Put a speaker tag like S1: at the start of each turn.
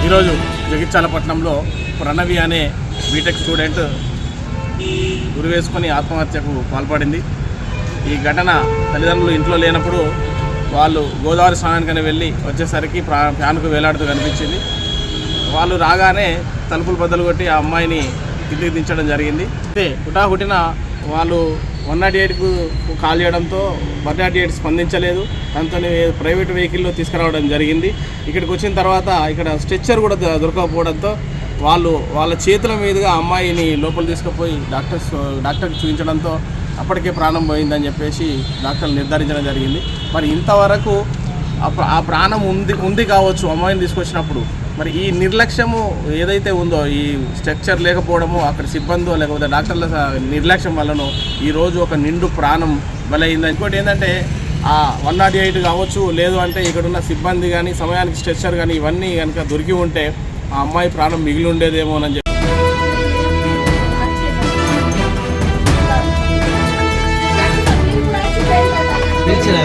S1: ఈరోజు జగిత్యాలపట్నంలో ప్రణవి అనే BTech student ఉరివేసుకొని ఆత్మహత్యకు పాల్పడింది. ఈ ఘటన తల్లిదండ్రులు ఇంట్లో లేనప్పుడు వాళ్ళు గోదావరి స్నానానికని వెళ్ళి వచ్చేసరికి ఫ్యాన్కు వేలాడుతూ కనిపించింది. వాళ్ళు రాగానే తలుపులు బద్దలు కొట్టి ఆ అమ్మాయిని కిందికి దించడం జరిగింది. అయితే హుటాహుటిన వాళ్ళు 108కు కాల్ చేయడంతో 108 స్పందించలేదు. దాంతో ప్రైవేట్ వెహికల్లో తీసుకురావడం జరిగింది. ఇక్కడికి వచ్చిన తర్వాత ఇక్కడ స్ట్రెచ్చర్ కూడా దొరకకపోవడంతో వాళ్ళ చేతుల మీదుగా అమ్మాయిని లోపల తీసుకుపోయి డాక్టర్కి చూపించడంతో అప్పటికే ప్రాణం పోయిందని చెప్పేసి డాక్టర్లు నిర్ధారించడం జరిగింది. మరి ఇంతవరకు ఆ ప్రాణం ఉంది కావచ్చు అమ్మాయిని తీసుకొచ్చినప్పుడు. మరి ఈ నిర్లక్ష్యము ఏదైతే ఉందో, ఈ స్ట్రక్చర్ లేకపోవడము, అక్కడ సిబ్బందో లేకపోతే డాక్టర్ల నిర్లక్ష్యం వల్లనో ఈరోజు ఒక నిండు ప్రాణం బలైంది. ఇంకోటి ఏంటంటే ఆ 108 కావచ్చు, లేదు అంటే ఇక్కడున్న సిబ్బంది కానీ సమయానికి స్ట్రెచ్చర్ కానీ ఇవన్నీ కనుక దొరికి ఉంటే ఆ అమ్మాయి ప్రాణం మిగిలి ఉండేదేమోనని చెప్పి
S2: పిలిచిన